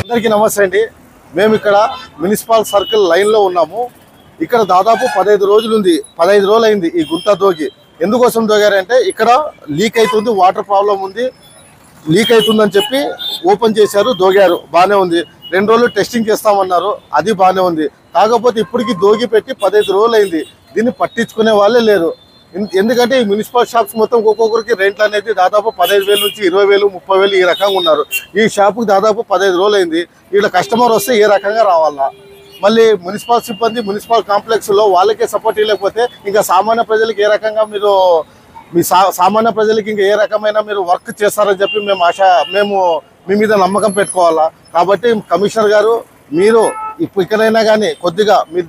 అందరికీ నమస్తే అండి. మేము ఇక్కడ మున్సిపల్ సర్కిల్ లైన్లో ఉన్నాము. ఇక్కడ దాదాపు 15 రోజులు ఉంది, 15 రోజులు అయింది ఈ గుంత దోగి. ఎందుకోసం దోగారంటే ఇక్కడ లీక్ అవుతుంది, వాటర్ ప్రాబ్లం ఉంది, లీక్ అవుతుందని చెప్పి ఓపెన్ చేశారు, దోగారు, బాగానే ఉంది. 2 రోజులు టెస్టింగ్ చేస్తామన్నారు, అది బాగానే ఉంది. కాకపోతే ఇప్పటికి దోగి పెట్టి 15 రోజులు అయింది, దీన్ని పట్టించుకునే వాళ్ళే లేరు. ఎందుకంటే ఈ మున్సిపల్ షాప్స్ మొత్తం ఒక్కొక్కరికి రెంట్లు అనేది దాదాపు 15,000 నుంచి 20,000, 30,000 ఈ రకంగా ఉన్నారు. ఈ షాపుకి దాదాపు 15 రోజులు అయింది. ఇక్కడ కస్టమర్ వస్తే ఏ రకంగా రావాలా? మళ్ళీ మున్సిపల్ సిబ్బంది మున్సిపల్ కాంప్లెక్స్లో వాళ్ళకే సపోర్ట్ ఇవ్వలేకపోతే ఇంకా సామాన్య ప్రజలకు ఏ రకంగా మీరు సామాన్య ప్రజలకి ఇంకా ఏ రకమైన మీరు వర్క్ చేస్తారని చెప్పి మేము మీ మీద నమ్మకం పెట్టుకోవాలా. కాబట్టి కమిషనర్ గారు మీరు ఇక్కడైనా కానీ కొద్దిగా మీరు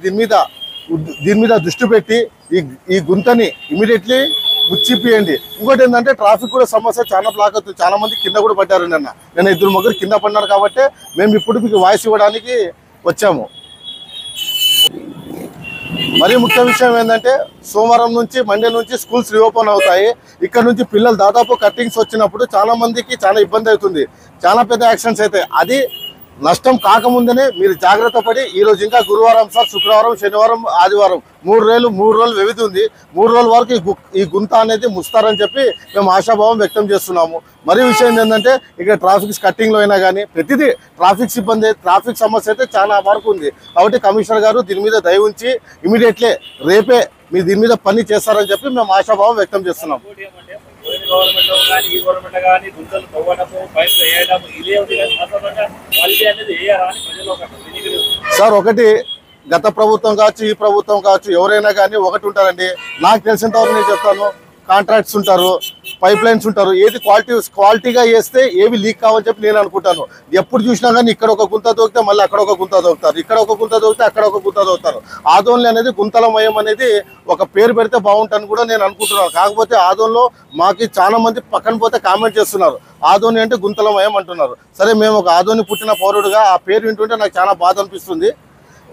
దీని మీద దృష్టి పెట్టి ఈ గుంతని ఇమీడియట్లీ ముచ్చిపియండి. ఇంకోటి ఏంటంటే ట్రాఫిక్ కూడా సమస్య చాలా బ్లాక్ అవుతుంది, చాలా మంది కింద కూడా పడ్డారు. నిన్న 2 కింద పడినారు. కాబట్టి మేము ఇప్పుడు మీకు వాయిస్ ఇవ్వడానికి వచ్చాము. మరీ ముఖ్య విషయం ఏంటంటే సోమవారం నుంచి మండే నుంచి స్కూల్స్ రీఓపెన్ అవుతాయి. ఇక్కడ నుంచి పిల్లలు దాదాపు కట్టింగ్స్ వచ్చినప్పుడు చాలా మందికి చాలా ఇబ్బంది అవుతుంది, చాలా పెద్ద యాక్సిడెంట్స్ అవుతాయి. అది నష్టం కాకముందనే మీరు జాగ్రత్త పడి ఈరోజు ఇంకా గురువారం సార్, శుక్రవారం, శనివారం, ఆదివారం 3 రోజులు వ్యవధి ఉంది. 3 రోజుల వరకు ఈ గుంత అనేది ముస్తారని చెప్పి మేము ఆశాభావం వ్యక్తం చేస్తున్నాము. మరీ విషయం ఏంటంటే ఇక్కడ ట్రాఫిక్ కట్టింగ్లో అయినా కానీ ప్రతిదీ ట్రాఫిక్ సిబ్బంది ట్రాఫిక్ సమస్య అయితే చాలా వరకు ఉంది. కాబట్టి కమిషనర్ గారు దీని మీద దయ ఉంచి ఇమీడియట్లీ రేపే మీరు దీని మీద పని చేస్తారని చెప్పి మేము ఆశాభావం వ్యక్తం చేస్తున్నాం. సార్ ఒకటి గత ప్రభుత్వం కావచ్చు, ఈ ప్రభుత్వం కావచ్చు, ఎవరైనా కానీ ఒకటి ఉంటారండి. నాకు తెలిసినంతవరకు నేను చెప్తాను, కాంట్రాక్ట్స్ ఉంటారు, పైప్ లైన్స్ ఉంటారు. ఏది క్వాలిటీగా వేస్తే ఏవి లీక్ కావని చెప్పి నేను అనుకుంటాను. ఎప్పుడు చూసినా కానీ ఇక్కడ ఒక గుంత దొరికితే మళ్ళీ అక్కడ ఒక గుంత దొరుకుతారు, ఇక్కడ ఒక గుంత దొరికితే అక్కడ ఒక గుంత దొరుకుతారు. ఆదోన్లు అనేది గుంతలమయం అనేది ఒక పేరు పెడితే బాగుంటుందని కూడా నేను అనుకుంటున్నాను. కాకపోతే ఆదోన్లో మాకు చాలా మంది పక్కన పోతే కామెంట్ చేస్తున్నారు, ఆదోని అంటే గుంతలమయం అంటున్నారు. సరే, మేము ఒక ఆదోని పుట్టిన పౌరుడుగా ఆ పేరు వింటుంటే నాకు చాలా బాధ అనిపిస్తుంది.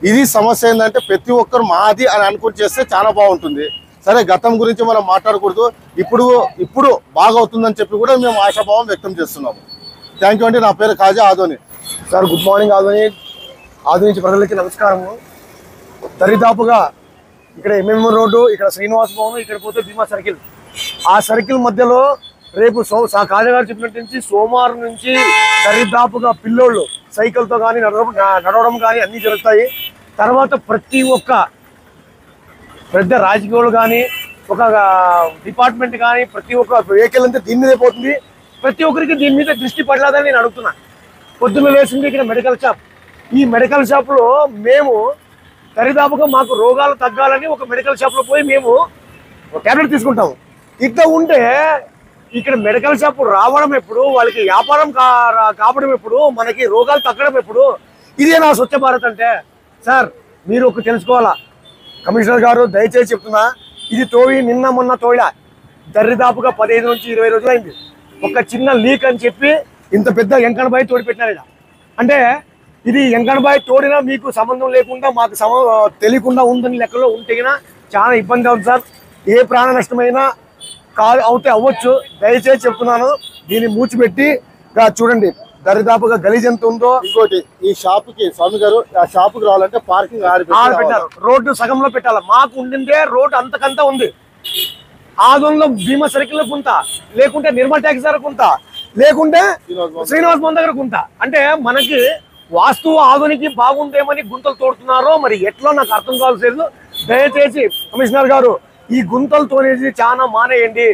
ఇది సమస్య ఏంటంటే ప్రతి ఒక్కరు మాది అని అనుకుని చేస్తే చాలా బాగుంటుంది. సరే, గతం గురించి మనం మాట్లాడకూడదు, ఇప్పుడు బాగా అవుతుందని చెప్పి కూడా మేము ఆశాభావం వ్యక్తం చేస్తున్నాము. థ్యాంక్ యూ అండి. నా పేరు Kaja Adoni. Sir good morning. Adoni నుంచి ప్రజలకి నమస్కారము. దరిదాపుగా ఇక్కడ ఎంఎం రోడ్డు, ఇక్కడ శ్రీనివాస్ భవన్, ఇక్కడ పోతే భీమా సర్కిల్, ఆ సర్కిల్ మధ్యలో రేపు కాజా గారు చెప్పినట్టు నుంచి సోమవారం నుంచి దరిదాపుగా పిల్లోళ్ళు సైకిల్తో కానీ నడవడం కానీ అన్నీ జరుగుతాయి. తర్వాత ప్రతి ఒక్క పెద్ద రాజకీయాలు కానీ ఒక డిపార్ట్మెంట్ కానీ ప్రతి ఒక్క వెహికల్ అంతా దీని మీదే పోతుంది. ప్రతి ఒక్కరికి దీని మీద దృష్టి పడలేదని నేను అడుగుతున్నా. పొద్దున్న లేచింది ఇక్కడ మెడికల్ షాప్, ఈ మెడికల్ షాప్లో మేము దరిదాపుగా మాకు రోగాలు తగ్గాలని ఒక మెడికల్ షాప్లో పోయి మేము ట్యాబ్లెట్ తీసుకుంటాము. ఇట్లా ఉంటే ఇక్కడ మెడికల్ షాప్ రావడం ఎప్పుడు, వాళ్ళకి వ్యాపారం కావడం ఎప్పుడు, మనకి రోగాలు తగ్గడం ఎప్పుడు? ఇదే నా స్వచ్ఛ భారత్ అంటే. సార్ మీరు ఒక తెలుసుకోవాలా, కమిషనర్ గారు దయచేసి చెప్తున్నా, ఇది నిన్న మొన్న తోడా దరిదాపుగా 15 నుంచి 20 రోజులు అయింది. ఒక చిన్న లీక్ అని చెప్పి ఇంత పెద్ద ఎంకణబాయి తోడి పెట్టినారు. అంటే ఇది ఎంకణబాయి తోడినా మీకు సంబంధం లేకుండా మాకు తెలియకుండా ఉందని లెక్కలో ఉంటే చాలా ఇబ్బంది అవుతుంది సార్. ఏ ప్రాణ నష్టమైనా అవుతే అవ్వచ్చు. దయచేసి చెప్తున్నాను, దీన్ని మూచిపెట్టి చూడండి దరిదాపుగా గలీజ్ ఎంత ఉందో. ఇంకోటి, ఈ షాపుకి స్వామి గారు ఆ షాపుకి రావాలంటే పార్కింగ్ పెట్టారు, రోడ్డు సగంలో పెట్టాలి. మాకు ఉండిందే రోడ్డు అంతకంతా ఉంది. ఆదోన్లో భీమా సర్కిల్ కొంత, లేకుంటే నిర్మల్ ట్యాక్స్ దగ్గర కొంత, లేకుంటే శ్రీనివాస్ భవన్ దగ్గర కొంత. అంటే మనకి వాస్తువు ఆదోనికి బాగుండేమని గుంతలు తోడుతున్నారో మరి ఎట్లా నాకు అర్థం కావాల్సింది. దయచేసి కమిషనర్ గారు ఈ గుంతలు తోనేది చాలా మానేయండి.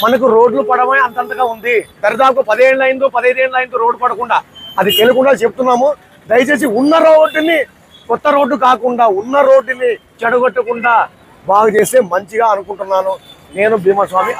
మనకు రోడ్లు పడమే అంతంతగా ఉంది. దరిదాపు 10 ఏళ్ళు అయిందో 15 ఏళ్ళు అయిందో రోడ్డు పడకుండా, అది తెలియకుండా చెప్తున్నాము. దయచేసి ఉన్న రోడ్డుని కొత్త రోడ్డు కాకుండా ఉన్న రోడ్డుని చెడగొట్టకుండా బాగు చేస్తే మంచిగా అనుకుంటున్నాను. నేను భీమస్వామి.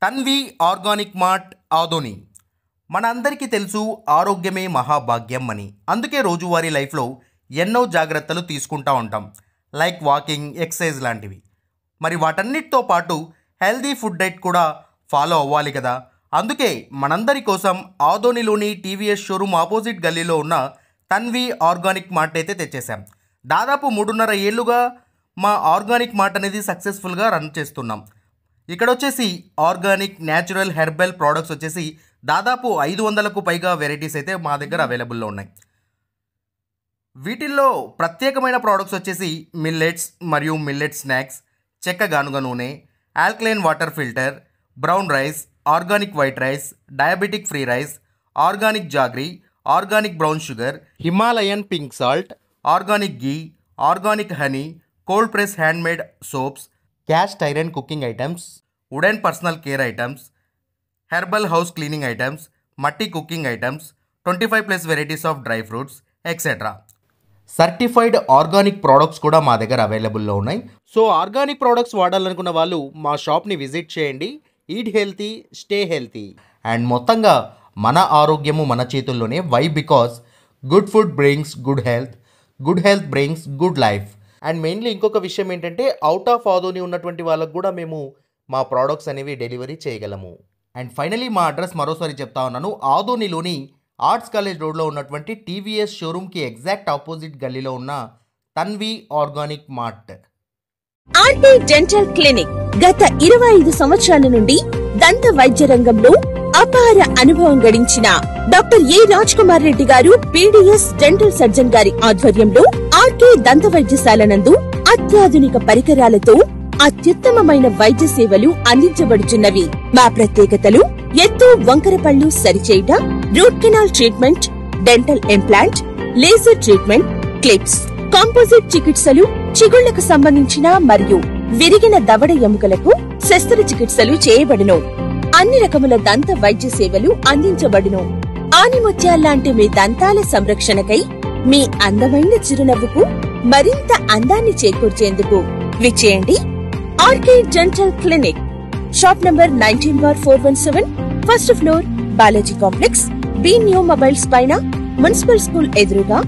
Tanvi organic mart Adoni. మనందరికీ తెలుసు ఆరోగ్యమే మహాభాగ్యం అని. అందుకే రోజువారీ లైఫ్లో ఎన్నో జాగ్రత్తలు తీసుకుంటూ ఉంటాం. లైక్ వాకింగ్, ఎక్సర్సైజ్ లాంటివి. మరి వాటన్నిటితో పాటు హెల్దీ ఫుడ్ డైట్ కూడా ఫాలో అవ్వాలి కదా. అందుకే మనందరి కోసం ఆదోనిలోని టీవీఎస్ షోరూమ్ ఆపోజిట్ గల్లీలో ఉన్న తన్వి ఆర్గానిక్ మార్ట్ అయితే తెచ్చేసాం. దాదాపు 3.5 ఏళ్ళుగా మా ఆర్గానిక్ మార్ట్ అనేది సక్సెస్ఫుల్గా రన్ చేస్తున్నాం. ఇక్కడ వచ్చేసి ఆర్గానిక్, న్యాచురల్, హెర్బల్ ప్రోడక్ట్స్ వచ్చేసి దాదాపు 500కు పైగా వెరైటీస్ అయితే మా దగ్గర అవైలబుల్లో ఉన్నాయి. వీటిల్లో ప్రత్యేకమైన ప్రోడక్ట్స్ వచ్చేసి మిల్లెట్స్ మరియు మిల్లెట్ స్నాక్స్, చెక్క గానుగ నూనె, alkaline water filter, brown rice, organic white rice, diabetic free rice, organic jaggery, organic brown sugar, Himalayan pink salt, organic ghee, organic honey, cold press handmade soaps, cast iron cooking items, wooden personal care items, herbal house cleaning items, మట్టి cooking items, 25+ varieties of dry fruits etcetera. Certified organic products కూడా మా దగ్గర అవైలబుల్లో ఉన్నాయి. So organic products వాడాలనుకున్న వాళ్ళు మా షాప్ని visit చేయండి. Eat healthy, stay healthy. And మొత్తంగా మన ఆరోగ్యము మన చేతుల్లోనే. Why? Because good food brings good health, good health brings good life. And mainly ఇంకొక విషయం ఏంటంటే అవుట్ ఆఫ్ ఆదోని ఉన్నటువంటి వాళ్ళకు కూడా మేము మా ప్రోడక్ట్స్ అనేవి డెలివరీ చేయగలము. అండ్ ఫైనలీ మా అడ్రస్ మరోసారి చెప్తా ఉన్నాను. ఆదోనిలోని ఆర్ట్స్ కాలేజ్ రోడ్లో ఉన్నటువంటి టీవీఎస్ షోరూమ్కి ఎగ్జాక్ట్ ఆపోజిట్ గల్లీలో ఉన్న Tanvi organic mart. RT dental clinic గత 25 సంవత్సరాల నుండి దంత వైద్య రంగంలో అపార అనుభవం గడించిన డాక్టర్ ఏ రాజ్ కుమార్ రెడ్డి గారు పీడీఎస్ డెంటల్ సర్జన్ గారి ఆధ్వర్యంలో ఆర్కే దంత వైద్యశాల నందు అత్యాధునిక పరికరాలతో అత్యుత్తమమైన వైద్య సేవలు అందించబడుచున్నవి. మా ప్రత్యేకతలు: ఎత్తు వంకర పళ్ళు సరిచేయుట, root canal treatment, dental implant, laser treatment, clips, composite చికిత్సలు, చిగుళ్లకు సంబంధించిన మరియు విరిగిన దవడ ఎముకలకు శస్త్రచికిత్సలు చేయబడును. అన్ని రకముల దంత వైద్య సేవలు అందించబడును. ఆనిముత్యాల్లాంటి మీ దంతాల సంరక్షణకై మీ అందమైన చిరునవ్వుకు మరింత అందాన్ని చేకూర్చేందుకు విచ్చేయండి R K dental clinic. Shop number 19/417, first floor, Balaji complex, B new mobiles పైన, మున్సిపల్ స్కూల్ ఎదురుగా,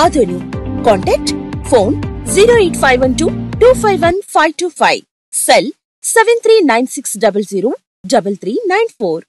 ఆదోని. Contact phone 08512251525, cell 7396003394.